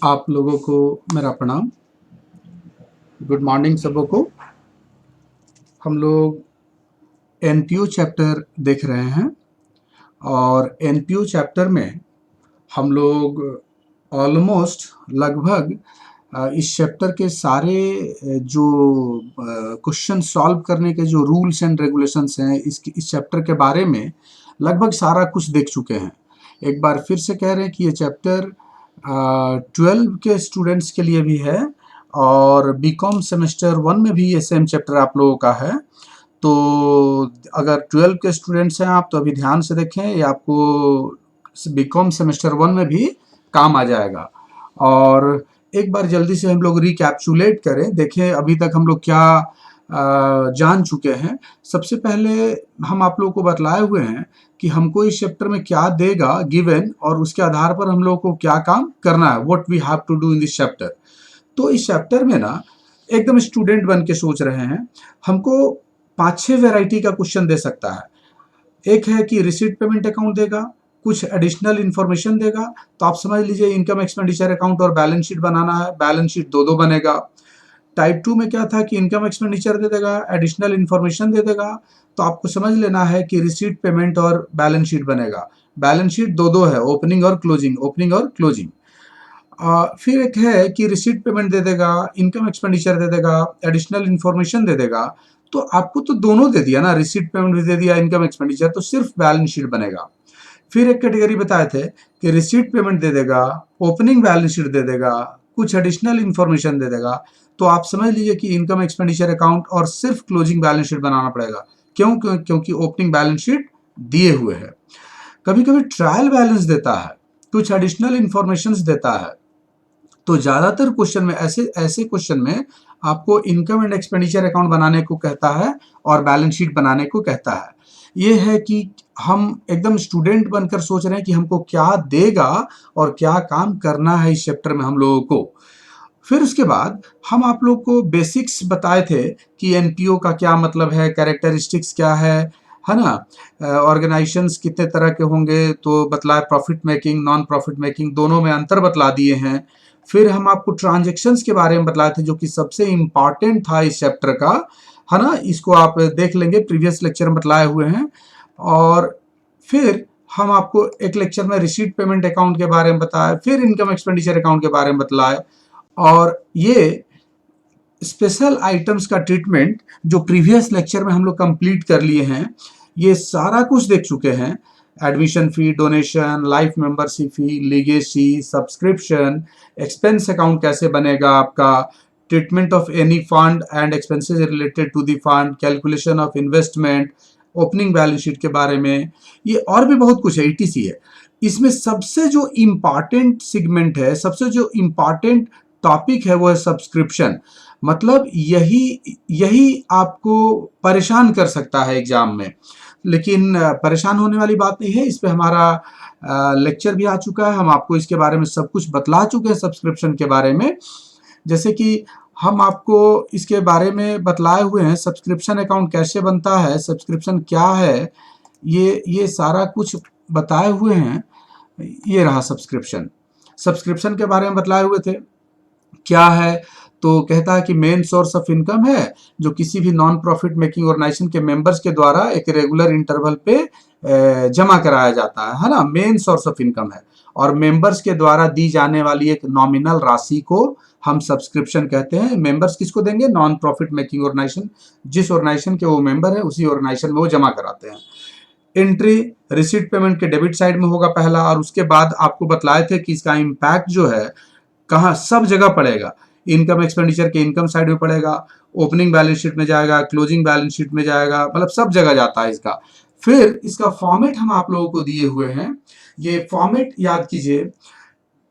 आप लोगों को मेरा प्रणाम। गुड मॉर्निंग सबों को। हम लोग एनपीओ चैप्टर देख रहे हैं और एनपीओ चैप्टर में हम लोग ऑलमोस्ट लगभग इस चैप्टर के सारे जो क्वेश्चन सॉल्व करने के जो रूल्स एंड रेगुलेशंस हैं इस चैप्टर के बारे में लगभग सारा कुछ देख चुके हैं। एक बार फिर से कह रहे हैं कि ये चैप्टर 12 के स्टूडेंट्स के लिए भी है और बीकॉम सेमेस्टर 1 में भी ये सेम चैप्टर आप लोगों का है। तो अगर 12 के स्टूडेंट्स हैं आप तो अभी ध्यान से देखें, ये आपको बीकॉम सेमेस्टर 1 में भी काम आ जाएगा। और एक बार जल्दी से हम लोग रिकैप्चुलेट करें, देखें अभी तक हम लोग क्या जान चुके हैं। सबसे पहले हम आप लोगों को बतलाए हुए हैं कि हमको इस चैप्टर में क्या देगा गिवन और उसके आधार पर हम लोग को क्या काम करना है, what we have to do in this chapter. तो इस चैप्टर में ना एकदम स्टूडेंट बन के सोच रहे हैं, हमको 5-6 वैरायटी का क्वेश्चन दे सकता है। एक है कि रिसीट पेमेंट अकाउंट देगा, कुछ एडिशनल इंफॉर्मेशन देगा, तो आप समझ लीजिए इनकम एक्सपेंडिचर अकाउंट और बैलेंस शीट बनाना है, बैलेंस शीट दो दो बनेगा। टाइप 2 में क्या था कि इनकम एक्सपेंडिचर दे देगा, एडिशनल इंफॉर्मेशन दे देगा, तो आपको समझ लेना है कि रिसीट पेमेंट और बैलेंस शीट बनेगा। बैलेंस शीट दो दो है, ओपनिंग और क्लोजिंग, ओपनिंग और क्लोजिंग। फिर एक है कि रिसीट पेमेंट दे देगा, इनकम एक्सपेंडिचर दे देगा, एडिशनल इंफॉर्मेशन दे देगा। तो आपको तो दोनों दे दिया ना, रिसीट पेमेंट भी दे दिया, इनकम एक्सपेंडिचर, तो सिर्फ बैलेंस शीट बनेगा। फिर एक कैटेगरी बताए थे कि रिसीट पेमेंट दे देगा, ओपनिंग बैलेंस शीट दे देगा, कुछ एडिशनल इंफॉर्मेशन दे देगा, तो आप समझ लीजिए कि इनकम एक्सपेंडिचर अकाउंट और सिर्फ क्लोजिंग बैलेंस शीट बनाना पड़ेगा। क्योंकि ओपनिंग बैलेंस शीट दिए हुए है। कभी कभी ट्रायल बैलेंस देता है, कुछ एडिशनल इंफॉर्मेशन देता है। तो ज्यादातर क्वेश्चन में ऐसे ऐसे क्वेश्चन में आपको इनकम एंड एक्सपेंडिचर अकाउंट बनाने को कहता है और बैलेंस शीट बनाने को कहता है। ये है कि हम एकदम स्टूडेंट बनकर सोच रहे हैं कि हमको क्या देगा और क्या काम करना है इस चैप्टर में हम लोगों को। फिर उसके बाद हम आप लोग को बेसिक्स बताए थे कि एनपीओ का क्या मतलब है, कैरेक्टरिस्टिक्स क्या है ना। ऑर्गेनाइजेशंस कितने तरह के होंगे तो बतलाए, profit making, non profit making, दोनों में अंतर बतला दिए हैं। फिर हम आपको ट्रांजैक्शंस के बारे में बतलाए थे जो कि सबसे इम्पॉर्टेंट था इस चैप्टर का, है ना। इसको आप देख लेंगे, प्रीवियस लेक्चर में बतलाए हुए हैं। और फिर हम आपको एक लेक्चर में रिसीट पेमेंट अकाउंट के बारे में बताया, फिर इनकम एक्सपेंडिचर अकाउंट के बारे में बतलाए। और ये स्पेशल आइटम्स का ट्रीटमेंट जो प्रीवियस लेक्चर में हम लोग कंप्लीट कर लिए हैं, ये सारा कुछ देख चुके हैं। Admission fee, donation, life membership fee, legacy, subscription, expense account कैसे बनेगा आपका, treatment of any fund and expenses related to the fund, calculation of investment, opening balance sheet के बारे में, ये और भी बहुत कुछ है, ईटीसी है। इसमें सबसे जो इम्पॉर्टेंट सेगमेंट है, सबसे जो इम्पॉर्टेंट टॉपिक है वो है सब्सक्रिप्शन। मतलब यही यही आपको परेशान कर सकता है एग्जाम में। लेकिन परेशान होने वाली बात नहीं है, इस पे हमारा लेक्चर भी आ चुका है, हम आपको इसके बारे में सब कुछ बतला चुके हैं सब्सक्रिप्शन के बारे में। जैसे कि हम आपको इसके बारे में बतलाए हुए हैं, सब्सक्रिप्शन अकाउंट कैसे बनता है, सब्सक्रिप्शन क्या है, ये सारा कुछ बताए हुए हैं। ये रहा सब्सक्रिप्शन। सब्सक्रिप्शन के बारे में बतलाए हुए थे, क्या है तो कहता है कि मेन सोर्स ऑफ इनकम है जो किसी भी नॉन प्रॉफिट मेकिंग ऑर्गेनाइजेशन के मेंबर्स के द्वारा एक रेगुलर इंटरवल पे जमा कराया जाता है ना, मेन सोर्स ऑफ इनकम है। और मेंबर्स के द्वारा दी जाने वाली एक नॉमिनल राशि को हम सब्सक्रिप्शन कहते हैं। मेंबर्स किसको देंगे? नॉन प्रॉफिट मेकिंग ऑर्गेनाइजेशन, जिस ऑर्गेनाइजेशन के वो मेंबर है उसी ऑर्गेनाइजेशन में वो जमा कराते हैं। एंट्री रिसीट पेमेंट के डेबिट साइड में होगा पहला, और उसके बाद आपको बतलाए थे कि इसका इम्पैक्ट जो है कहाँ सब जगह पड़ेगा। इनकम एक्सपेंडिचर के इनकम साइड में पड़ेगा, ओपनिंग बैलेंस शीट में जाएगा, क्लोजिंग बैलेंस शीट में जाएगा, मतलब सब जगह जाता है इसका। फिर इसका फॉर्मेट हम आप लोगों को दिए हुए हैं, ये फॉर्मेट याद कीजिए।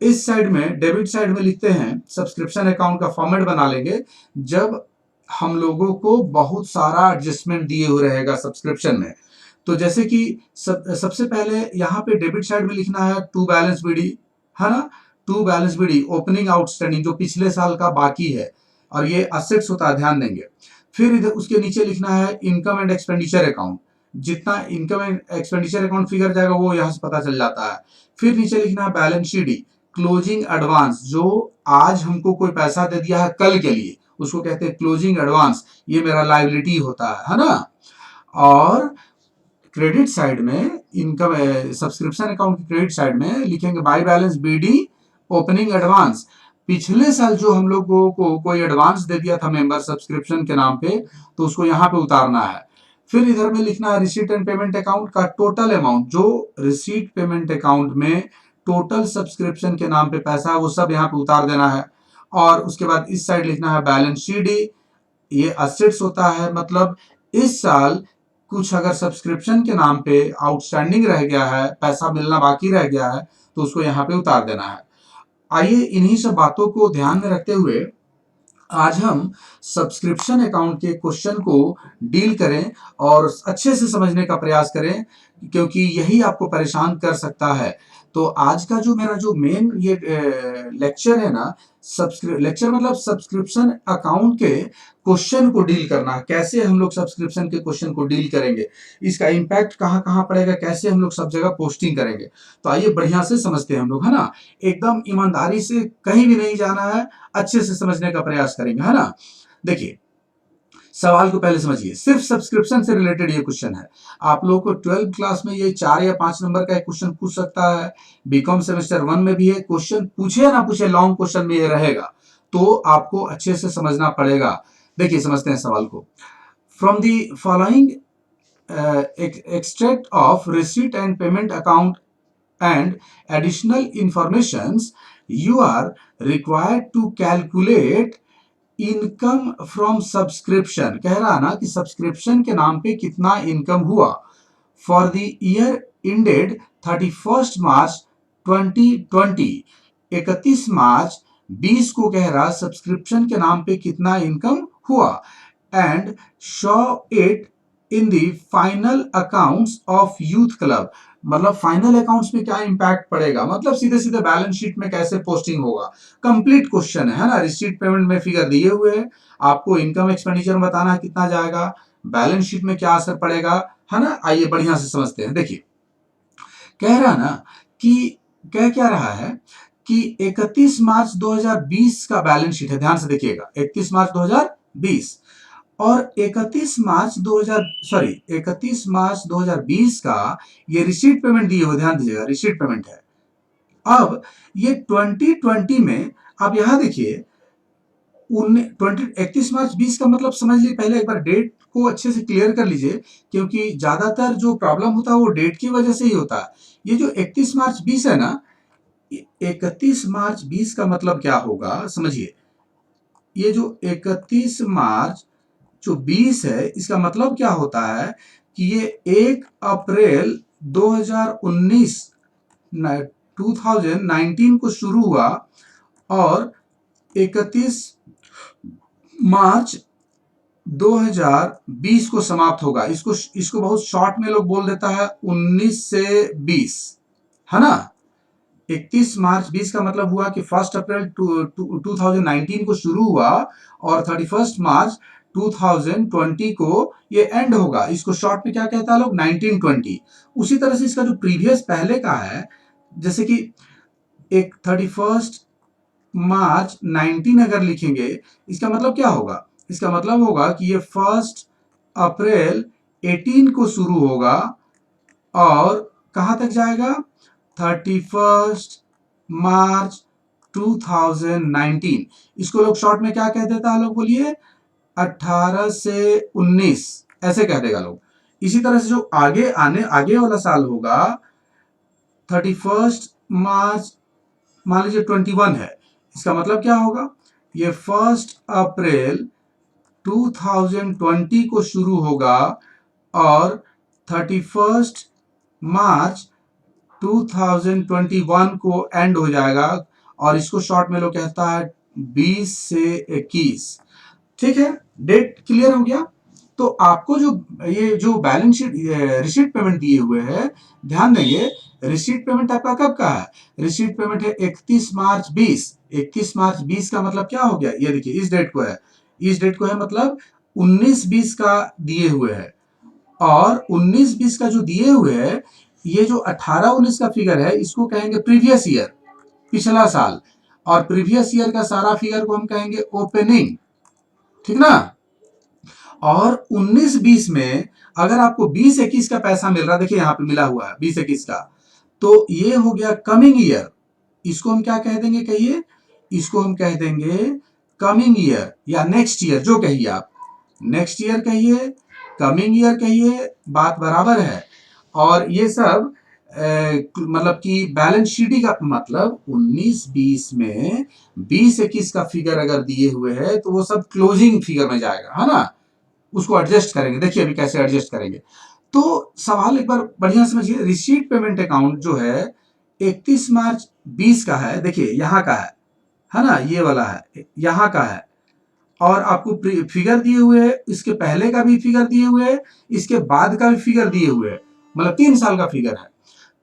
इस साइड में, डेबिट साइड में लिखते हैं सब्सक्रिप्शन अकाउंट का फॉर्मेट बना लेंगे जब हम लोगों को बहुत सारा एडजस्टमेंट दिए हुए रहेगा सब्सक्रिप्शन में। तो जैसे कि सबसे पहले यहाँ पे डेबिट साइड में लिखना है टू बैलेंस बीडी, है ना। To balance BD opening outstanding जो पिछले साल का बाकी है, और ये असेट्स होता है, ध्यान देंगे। फिर इधर उसके नीचे लिखना है इनकम एंड एक्सपेंडिचर अकाउंट, जितना income and expenditure account figure जाएगा वो यहाँ से पता चल जाता है। फिर नीचे लिखना है बैलेंस शीट, क्लोजिंग एडवांस, जो आज हमको कोई पैसा दे दिया है कल के लिए, उसको कहते हैं क्लोजिंग एडवांस, ये मेरा लायबिलिटी होता है ना। और क्रेडिट साइड में इनकम, सब्सक्रिप्शन अकाउंट की क्रेडिट साइड में लिखेंगे by balance BD opening advance. पिछले साल जो हम लोगों को कोई एडवांस दे दिया था मेंबर सब्सक्रिप्शन के नाम पे, तो उसको यहाँ पे उतारना है। फिर इधर में लिखना है रिसीट एंड पेमेंट अकाउंट का टोटल अमाउंट, जो रिसीट पेमेंट अकाउंट में टोटल सब्सक्रिप्शन के नाम पे पैसा है वो सब यहाँ पे उतार देना है। और उसके बाद इस साइड लिखना है बैलेंस शीट, ये असेट्स होता है, मतलब इस साल कुछ अगर सब्सक्रिप्शन के नाम पे आउटस्टैंडिंग रह गया है, पैसा मिलना बाकी रह गया है, तो उसको यहाँ पे उतार देना है। आइए इन्हीं सब बातों को ध्यान में रखते हुए आज हम सब्सक्रिप्शन अकाउंट के क्वेश्चन को डील करें और अच्छे से समझने का प्रयास करें, क्योंकि यही आपको परेशान कर सकता है। तो आज का जो मेरा जो मेन ये लेक्चर है ना, लेक्चर मतलब सब्सक्रिप्शन अकाउंट के क्वेश्चन को डील करना, कैसे हम लोग सब्सक्रिप्शन के क्वेश्चन को डील करेंगे, इसका इम्पैक्ट कहाँ कहाँ पड़ेगा, कैसे हम लोग सब जगह पोस्टिंग करेंगे। तो आइए बढ़िया से समझते हैं हम लोग, है ना। एकदम ईमानदारी से, कहीं भी नहीं जाना है, अच्छे से समझने का प्रयास करेंगे, है ना। देखिए सवाल को पहले समझिए, सिर्फ सब्सक्रिप्शन से रिलेटेड ये क्वेश्चन है। आप लोगों को 12th क्लास में ये 4 या 5 नंबर का एक क्वेश्चन पूछ सकता है, बीकॉम सेमेस्टर 1 में भी है क्वेश्चन, पूछे या ना पूछे लॉन्ग क्वेश्चन में ये रहेगा, तो आपको अच्छे से समझना पड़ेगा। देखिए समझते हैं सवाल को। From the following extract of receipt and payment account and additional informations, you are required to calculate income from subscription. कह रहा ना कि सब्सक्रिप्शन के नाम पे कितना इनकम हुआ for the year ended 31 March 2020। 31 मार्च 20 को कह रहा सब्सक्रिप्शन के नाम पे कितना इनकम हुआ, and show it in the final accounts of youth club. मतलब फाइनल अकाउंट्स में क्या इंपैक्ट पड़ेगा, मतलब सीधे सीधे बैलेंस शीट में कैसे पोस्टिंग होगा। कंप्लीट क्वेश्चन है ना। रिसीट पेमेंट में फिगर दिए हुए हैं, आपको इनकम एक्सपेंडिचर बताना है कितना जाएगा, बैलेंस शीट में क्या असर पड़ेगा, है ना। आइए बढ़िया से समझते हैं। देखिए कह रहा ना कि कह क्या रहा है कि 31 मार्च 2020 का बैलेंस शीट है, ध्यान से देखिएगा 31 मार्च 2020 और 31 मार्च 2020 का ये रिसीट पेमेंट दिए हुए, ध्यान दीजिएगा रिसीट पेमेंट है। अब ये 2020 में आप यहां देखिए 31 मार्च 20 का मतलब समझ लीजिए, पहले एक बार डेट को अच्छे से क्लियर कर लीजिए, क्योंकि ज्यादातर जो प्रॉब्लम होता है वो डेट की वजह से ही होता है। ये जो 31 मार्च 20 है ना, 31 मार्च 20 का मतलब क्या होगा समझिए। ये जो 31 मार्च जो 20 है, इसका मतलब क्या होता है कि ये 1 अप्रैल 2019 2019 को शुरू हुआ और 31 मार्च 2020 को समाप्त होगा। इसको बहुत शॉर्ट में लोग बोल देता है 19 से 20, है ना। 31 मार्च 20 का मतलब हुआ कि 1 अप्रैल 2019 को शुरू हुआ और 31 मार्च 2020 को ये एंड होगा। इसको शॉर्ट में क्या कहता है लोग, 1920। उसी तरह से इसका जो प्रीवियस पहले का है, जैसे कि एक 31 मार्च 19 अगर लिखेंगे, इसका मतलब क्या होगा, इसका मतलब होगा कि ये 1 अप्रैल 18 को शुरू होगा और कहां तक जाएगा 31 मार्च 2019। इसको लोग शॉर्ट में क्या कह देता है लोग, बोलिए 18 से 19 ऐसे कह देगा लोग। इसी तरह से जो आगे वाला साल होगा 31 मार्च मान लीजिए 21 है, इसका मतलब क्या होगा, ये 1 अप्रैल 2020 को शुरू होगा और 31 मार्च 2021 को एंड हो जाएगा, और इसको शॉर्ट में लोग कहता है 20 से 21। ठीक है, डेट क्लियर हो गया। तो आपको जो ये जो बैलेंस शीट रिसीट पेमेंट दिए हुए हैं, ध्यान देंगे रिसीट पेमेंट आपका कब का है, रिसीट पेमेंट है 31 मार्च 20। 31 मार्च 20 का मतलब क्या हो गया, ये देखिए इस डेट को है, इस डेट को है मतलब 19-20 का दिए हुए है, और 19-20 का जो दिए हुए है, ये जो 18-19 का फिगर है इसको कहेंगे प्रीवियस ईयर। पिछला साल, और प्रीवियस ईयर का सारा फिगर को हम कहेंगे ओपनिंग, ठीक ना। और 19-20 में अगर आपको 20-21 का पैसा मिल रहा है, देखिए यहाँ पे मिला हुआ है 20-21 का, तो ये हो गया कमिंग ईयर। इसको हम क्या कह देंगे, कहिए, इसको हम कह देंगे कमिंग ईयर या नेक्स्ट ईयर, जो कहिए आप, नेक्स्ट ईयर कहिए, कमिंग ईयर कहिए, बात बराबर है। और ये सब मतलब कि बैलेंस शीट का मतलब 19-20 में 20-21 का फिगर अगर दिए हुए है तो वो सब क्लोजिंग फिगर में जाएगा, है ना। उसको एडजस्ट करेंगे, देखिए अभी कैसे एडजस्ट करेंगे। तो सवाल एक बार बढ़िया समझिए, रिसीट पेमेंट अकाउंट जो है 31 मार्च 20 का है, देखिए यहाँ का है ना, ये वाला है, यहाँ का है, और आपको फिगर दिए हुए है, इसके पहले का भी फिगर दिए हुए है, इसके बाद का भी फिगर दिए हुए है, मतलब 3 साल का फिगर है।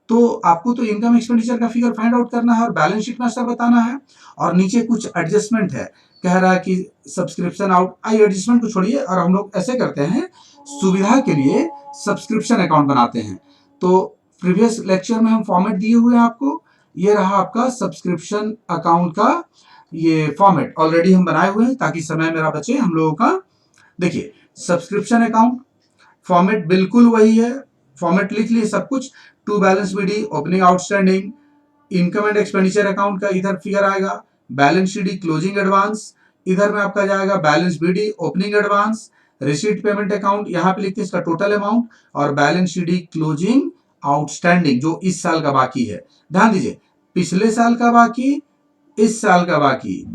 तो आपको तो इनकम एक्सपेंडिचर का फिगर फाइंड आउट करना है और बैलेंस शीट मास्टर बताना है, और नीचे कुछ एडजस्टमेंट है, कह रहा है कि सब्सक्रिप्शन आउट, आइए एडजस्टमेंट को छोड़िए और हम लोग ऐसे करते हैं, सुविधा के लिए सब्सक्रिप्शन अकाउंट बनाते हैं। तो प्रीवियस लेक्चर में हम फॉर्मेट दिए हुए हैं आपको, ये रहा आपका सब्सक्रिप्शन अकाउंट का ये फॉर्मेट ऑलरेडी हम बनाए हुए हैं ताकि समय मेरा बचे हम लोगों का। देखिए सब्सक्रिप्शन अकाउंट फॉर्मेट बिल्कुल वही है, फॉर्मेट लिख लिए सब कुछ, to balance BD, opening outstanding, income and expenditure account का इधर फिगर आएगा, बैलेंस शीट क्लोजिंग एडवांस, इधर में आपका जाएगा balance BD opening advance, receipt payment account यहाँ पे लिखते हैं इसका टोटल अमाउंट, और बैलेंस शीट क्लोजिंग आउटस्टैंडिंग जो इस साल का बाकी है। ध्यान दीजिए, पिछले साल का बाकी, इस साल का बाकी,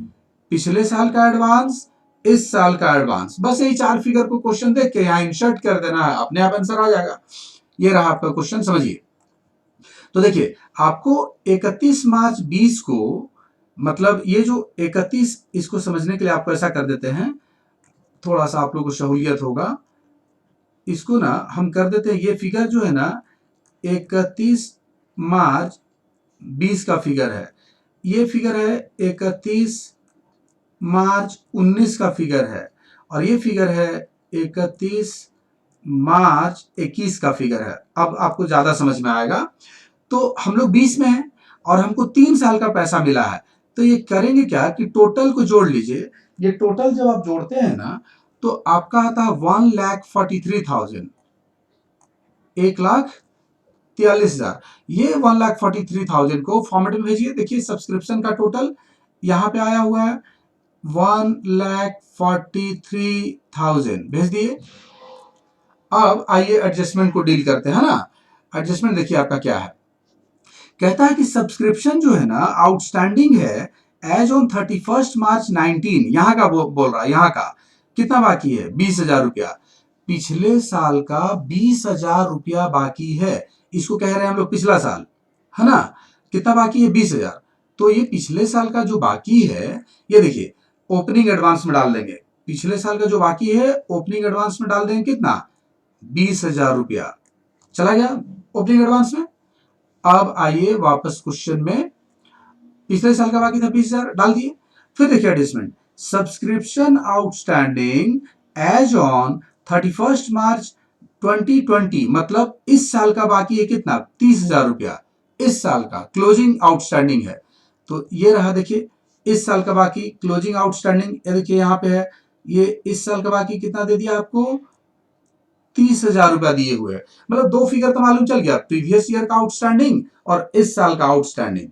पिछले साल का एडवांस, इस साल का एडवांस, बस यही 4 फिगर को क्वेश्चन देख के यहाँ इंसर्ट कर देना है, अपने आप आंसर आ जाएगा। ये रहा आपका क्वेश्चन, समझिए। तो देखिए आपको 31 मार्च 20 को, मतलब ये जो 31, इसको समझने के लिए आपको ऐसा कर देते हैं, थोड़ा सा आप लोगों को सहूलियत होगा, इसको ना हम कर देते हैं, ये फिगर जो है ना 31 मार्च 20 का फिगर है, ये फिगर है 31 मार्च 19 का फिगर है, और ये फिगर है 31 मार्च 21 का फिगर है। अब आपको ज्यादा समझ में आएगा। तो हम लोग 20 में हैं और हमको 3 साल का पैसा मिला है, तो ये करेंगे क्या कि टोटल को जोड़ लीजिए। ये टोटल जब आप जोड़ते हैं ना तो आपका आता है 1,43,000, 1,43,000। ये 1,43,000 को फॉर्मेट में भेजिए। देखिए सब्सक्रिप्शन का टोटल यहाँ पे आया हुआ है 1,43,000, भेज दिए। अब आइए एडजस्टमेंट को डील करते हैं ना। एडजस्टमेंट देखिए आपका क्या है, कहता है कि सब्सक्रिप्शन जो है ना आउटस्टैंडिंग है एज ऑन 31 मार्च 19, यहाँ का बोल रहा है, यहाँ का कितना बाकी है 20,000 रुपया, पिछले साल का 20,000 रुपया बाकी है, इसको कह रहे हैं हम लोग पिछला साल, है ना। कितना बाकी है 20,000, तो ये पिछले साल का जो बाकी है, ये देखिए ओपनिंग एडवांस में डाल देंगे, पिछले साल का जो बाकी है ओपनिंग एडवांस में डाल देंगे, कितना 20,000 रुपया चला गया ओपनिंग एडवांस में। अब आइए वापस क्वेश्चन में, पिछले साल का बाकी था 20,000 डाल दिए। फिर देखिए adjustment, subscription outstanding as on 31 March 2020, मतलब इस साल का बाकी है कितना 30,000 रुपया, इस साल का क्लोजिंग आउटस्टैंडिंग है। तो ये रहा, देखिए इस साल का बाकी क्लोजिंग आउटस्टैंडिंग, देखिए यहाँ पे है, ये इस साल का बाकी कितना दे दिया आपको 30,000 रुपया दिए हुए, मतलब 2 फिगर तो मालूम चल गया, प्रीवियस ईयर का आउटस्टैंडिंग और इस साल का आउटस्टैंडिंग।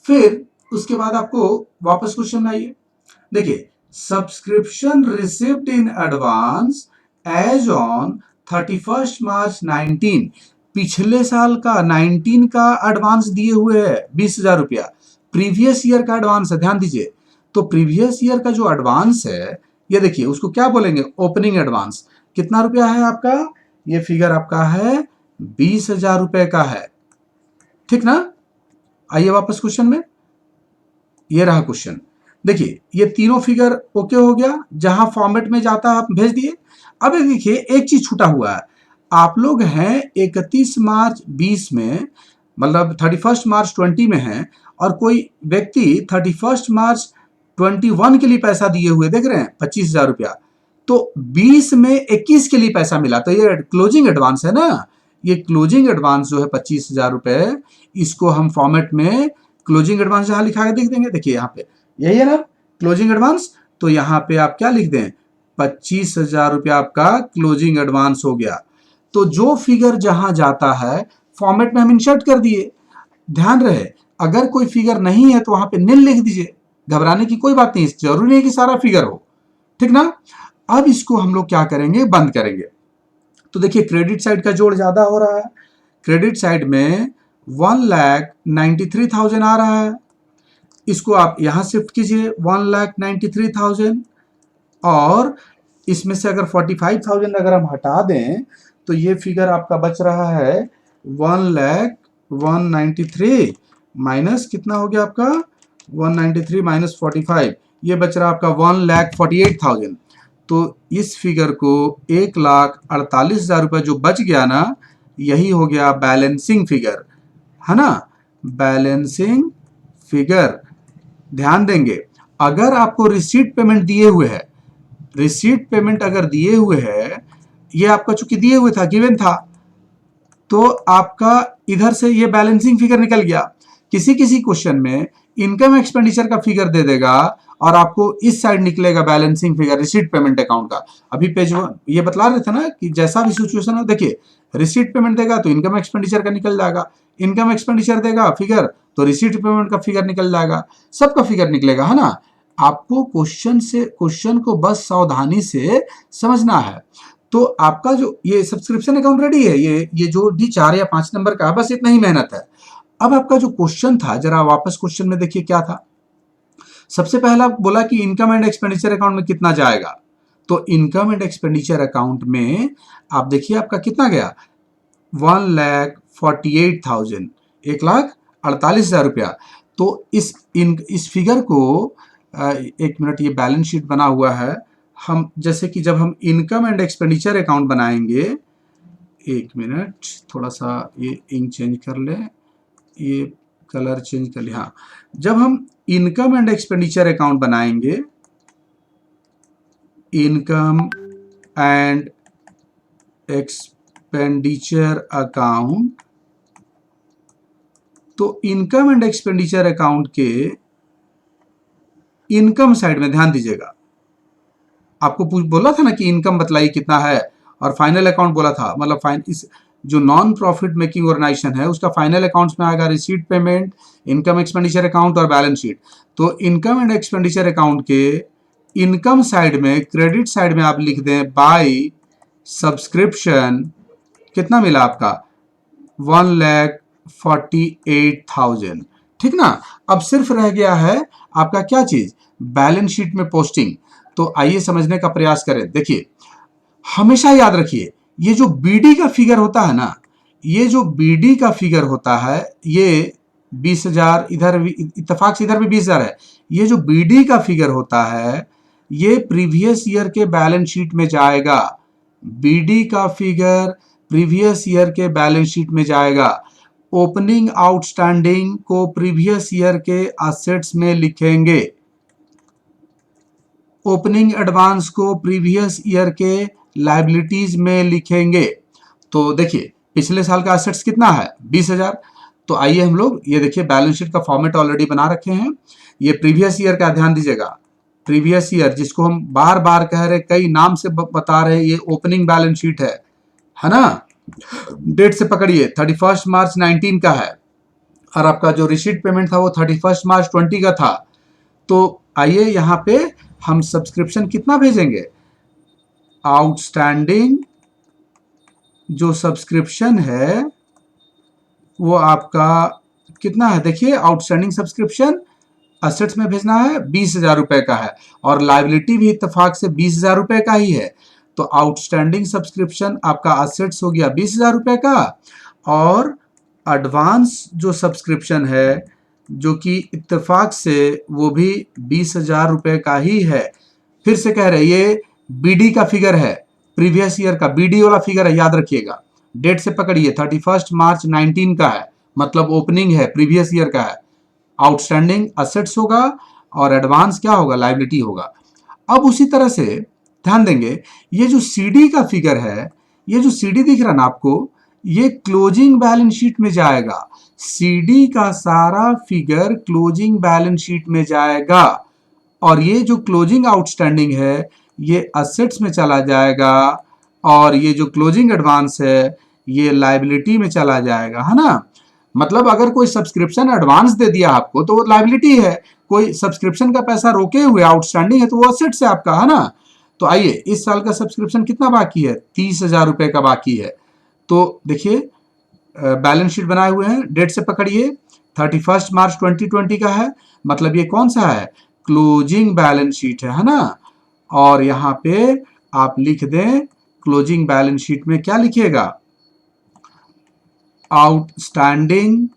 फिर उसके बाद आपको वापस क्वेश्चन में आइए, देखिए subscription received in advance as on 31 March 19, पिछले साल का 19 का एडवांस दिए हुए है 20,000 रुपया, प्रीवियस ईयर का एडवांस है, ध्यान दीजिए। तो प्रीवियस ईयर का जो एडवांस है, ये देखिए उसको क्या बोलेंगे ओपनिंग एडवांस, कितना रुपया है आपका, ये फिगर आपका है 20,000 रुपए का है, ठीक ना। आइए वापस क्वेश्चन में, ये रहा क्वेश्चन, देखिए ये तीनों फिगर ओके हो गया, जहां फॉर्मेट में जाता है आप भेज दिए। अब देखिए एक चीज छूटा हुआ है, आप लोग हैं 31 मार्च 20 में, मतलब 31 मार्च 20 में हैं, और कोई व्यक्ति 31 मार्च 21 के लिए पैसा दिए हुए देख रहे हैं 25,000 रुपया, तो 20 में 21 के लिए पैसा मिला, तो ये क्लोजिंग एडवांस है ना, ये क्लोजिंग एडवांस जो है 25,000 रुपए, इसको हम फॉर्मेट में क्लोजिंग एडवांस जहां लिखा है देख देंगे, देखिए यहाँ पे यही है ना क्लोजिंग एडवांस, तो यहाँ पे आप क्या लिख दें 25,000 रुपया आपका क्लोजिंग एडवांस हो गया। तो जो फिगर जहां जाता है फॉर्मेट में हम इंसर्ट कर दिए। ध्यान रहे अगर कोई फिगर नहीं है तो वहां पे निल लिख दीजिए, घबराने की कोई बात नहीं, जरूरी नहीं कि सारा फिगर हो, ठीक ना। अब इसको हम लोग क्या करेंगे, बंद करेंगे। तो देखिए क्रेडिट साइड का जोड़ ज्यादा हो रहा है, क्रेडिट साइड में 1,93,000 आ रहा है, इसको आप यहां शिफ्ट कीजिए 1,93,000, और इसमें से अगर 45,000 अगर हम हटा दें तो ये फिगर आपका बच रहा है 1,193 माइनस कितना हो गया आपका 193 माइनस 45, ये बच रहा आपका 1,48,000। तो इस फिगर को 1,48,000 रुपये जो बच गया ना, यही हो गया बैलेंसिंग फिगर, है ना, बैलेंसिंग फिगर। ध्यान देंगे अगर आपको रिसीट पेमेंट दिए हुए है, रिसीट पेमेंट अगर दिए हुए है, ये आपका चूंकि दिए हुए था, गिवन था, तो आपका इधर से ये बैलेंसिंग फिगर निकल गया। किसी किसी क्वेश्चन में इनकम एक्सपेंडिचर का फिगर दे देगा और आपको इस साइड निकलेगा balancing figure receipt payment account का। अभी पेज ये बतला रहे थे ना कि जैसा भी सिचुएशन हो, देखिए रिसीट पेमेंट देगा तो इनकम एक्सपेंडिचर का निकल जाएगा, इनकम एक्सपेंडिचर देगा फिगर तो रिसीट पेमेंट का फिगर निकल जाएगा, सबका फिगर निकलेगा, है ना। आपको क्वेश्चन को बस सावधानी से समझना है। तो आपका जो ये सब्सक्रिप्शन अकाउंट रेडी है, ये जो डी 4 या 5 नंबर का, बस इतना ही मेहनत है। अब आपका जो क्वेश्चन था, जरा वापस क्वेश्चन में देखिए क्या था। सबसे पहला बोला कि इनकम एंड एक्सपेंडिचर अकाउंट में कितना जाएगा, तो इनकम एंड एक्सपेंडिचर अकाउंट में आप देखिए आपका कितना गया 1,48,000, 1,48,000 रुपया। तो इस फिगर को एक मिनट, ये बैलेंस शीट बना हुआ है, हम जैसे कि जब हम इनकम एंड एक्सपेंडिचर अकाउंट बनाएंगे, एक मिनट थोड़ा सा ये इंक चेंज कर ले, ये कलर चेंज कर ले, हाँ। जब हम इनकम एंड एक्सपेंडिचर अकाउंट बनाएंगे, इनकम एंड एक्सपेंडिचर अकाउंट, तो इनकम एंड एक्सपेंडिचर अकाउंट के इनकम साइड में ध्यान दीजिएगा, आपको बोला था ना कि इनकम बतलाइए कितना है, और फाइनल अकाउंट बोला था, मतलब इस जो नॉन प्रॉफिट मेकिंग ऑर्गेनाइजेशन है उसका फाइनल अकाउंट्स में आएगा receipt payment, income expenditure account और बैलेंस शीट। तो इनकम एंड एक्सपेंडिचर अकाउंट के इनकम साइड में, क्रेडिट साइड में आप लिख दें बाय सब्सक्रिप्शन, कितना मिला आपका 1,48,000, ठीक ना। अब सिर्फ रह गया है आपका क्या चीज, बैलेंस शीट में पोस्टिंग। तो आइए समझने का प्रयास करें। देखिए हमेशा याद रखिए, ये जो बीडी का फिगर होता है ना, ये जो बीडी का फिगर होता है, ये 20,000, इधर भी इत्तेफाक से इधर भी 20,000 है, ये जो बीडी का फिगर होता है ये प्रीवियस ईयर के बैलेंस शीट में जाएगा, बीडी का फिगर प्रीवियस ईयर के बैलेंस शीट में जाएगा। ओपनिंग आउटस्टैंडिंग को प्रीवियस ईयर के असेट्स में लिखेंगे, ओपनिंग एडवांस को प्रीवियस ईयर के लायबिलिटीज में लिखेंगे। तो देखिए पिछले साल का असेट्स कितना है 20,000, तो आइए हम लोग ये देखिए बैलेंस शीट का फॉर्मेट ऑलरेडी बना रखे हैं। ये प्रीवियस ईयर का ध्यान दीजिएगा, प्रीवियस ईयर जिसको हम बार बार कह रहे, कई नाम से बता रहे, ये ओपनिंग बैलेंस शीट है ना। डेट से पकड़िए 31 मार्च 19 का है, और आपका जो रिसीट पेमेंट था वो 31 मार्च 20 का था। तो आइए यहाँ पे हम सब्सक्रिप्शन कितना भेजेंगे, आउटस्टैंडिंग जो सब्सक्रिप्शन है वो आपका कितना है, देखिए आउटस्टैंडिंग सब्सक्रिप्शन असेट्स में भेजना है 20,000 रुपए का है, और लायबिलिटी भी इत्तेफाक से 20,000 रुपए का ही है। तो आउटस्टैंडिंग सब्सक्रिप्शन आपका असेट्स हो गया 20,000 रुपए का, और एडवांस जो सब्सक्रिप्शन है जो कि इत्तेफाक से वो भी 20,000 रुपए का ही है। फिर से कह रहे ये बीडी का फिगर है, प्रीवियस ईयर का बीडी वाला फिगर है, याद रखिएगा। डेट से पकड़िए 31 मार्च 19 का है, मतलब ओपनिंग है, प्रीवियस ईयर का है। आउटस्टैंडिंग असेट्स होगा और एडवांस क्या होगा, लायबिलिटी होगा। अब उसी तरह से ध्यान देंगे, ये जो सीडी का फिगर है, ये जो सीडी दिख रहा ना आपको, ये क्लोजिंग बैलेंस शीट में जाएगा। सीडी का सारा फिगर क्लोजिंग बैलेंस शीट में जाएगा और ये जो क्लोजिंग आउटस्टैंडिंग है ये असेट्स में चला जाएगा और ये जो क्लोजिंग एडवांस है ये लायबिलिटी में चला जाएगा, है ना। मतलब अगर कोई सब्सक्रिप्शन एडवांस दे दिया आपको तो वो लायबिलिटी है, कोई सब्सक्रिप्शन का पैसा रोके हुए आउटस्टैंडिंग है तो वो असेट्स है आपका, है ना। तो आइए, इस साल का सब्सक्रिप्शन कितना बाकी है? 30,000 रुपए का बाकी है। तो देखिए बैलेंस शीट बनाए हुए हैं, डेट से पकड़िए 31 मार्च 2020 का है, मतलब ये कौन सा है? क्लोजिंग बैलेंस शीट है ना। और यहाँ पे आप लिख दें क्लोजिंग बैलेंस शीट में क्या लिखिएगा? आउटस्टैंडिंग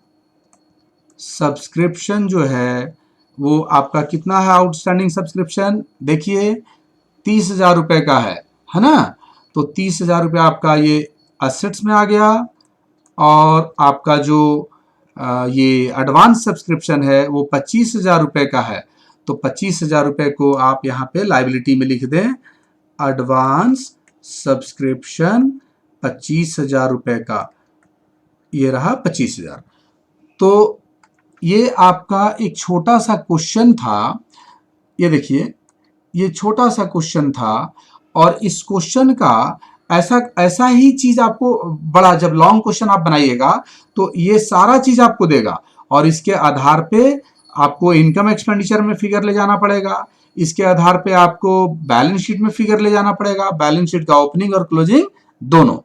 सब्सक्रिप्शन जो है वो आपका कितना है? आउटस्टैंडिंग सब्सक्रिप्शन देखिए 30,000 रुपए का है ना। तो 30,000 रुपये आपका ये असेट्स में आ गया और आपका जो ये एडवांस सब्सक्रिप्शन है वो 25,000 रुपये का है। तो 25,000 रुपये को आप यहाँ पे लायबिलिटी में लिख दें, एडवांस सब्सक्रिप्शन 25,000 रुपये का, ये रहा 25,000। तो ये आपका एक छोटा सा क्वेश्चन था, ये देखिए ये छोटा सा क्वेश्चन था और इस क्वेश्चन का ऐसा ही चीज आपको बड़ा, जब लॉन्ग क्वेश्चन आप बनाइएगा तो ये सारा चीज आपको देगा और इसके आधार पे आपको इनकम एक्सपेंडिचर में फिगर ले जाना पड़ेगा, इसके आधार पे आपको बैलेंस शीट में फिगर ले जाना पड़ेगा, बैलेंस शीट का ओपनिंग और क्लोजिंग दोनों।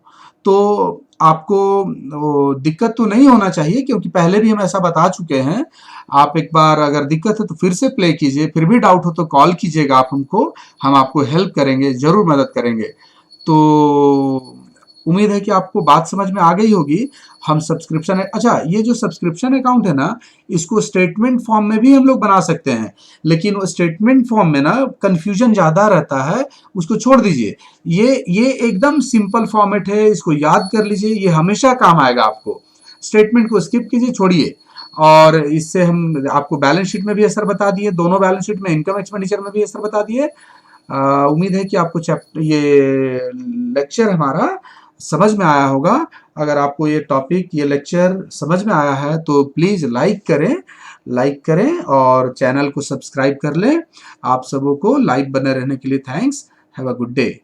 तो आपको दिक्कत तो नहीं होना चाहिए क्योंकि पहले भी हम ऐसा बता चुके हैं। आप एक बार अगर दिक्कत है तो फिर से प्ले कीजिए, फिर भी डाउट हो तो कॉल कीजिएगा आप हमको, हम आपको हेल्प करेंगे, जरूर मदद करेंगे। तो उम्मीद है कि आपको बात समझ में आ गई होगी। हम सब्सक्रिप्शन है, अच्छा ये जो सब्सक्रिप्शन अकाउंट है ना, इसको स्टेटमेंट फॉर्म में भी हम लोग बना सकते हैं, लेकिन वो स्टेटमेंट फॉर्म में ना कंफ्यूजन ज़्यादा रहता है, उसको छोड़ दीजिए। ये एकदम सिंपल फॉर्मेट है, इसको याद कर लीजिए, ये हमेशा काम आएगा आपको। स्टेटमेंट को स्किप कीजिए, छोड़िए, और इससे हम आपको बैलेंस शीट में भी असर बता दिए, दोनों बैलेंस शीट में, इनकम एक्सपेंडिचर में भी असर बता दिए। उम्मीद है कि आपको ये लेक्चर हमारा समझ में आया होगा। अगर आपको ये टॉपिक, ये लेक्चर समझ में आया है तो प्लीज़ लाइक करें और चैनल को सब्सक्राइब कर लें। आप सबों को लाइव बने रहने के लिए thanks. Have a good day.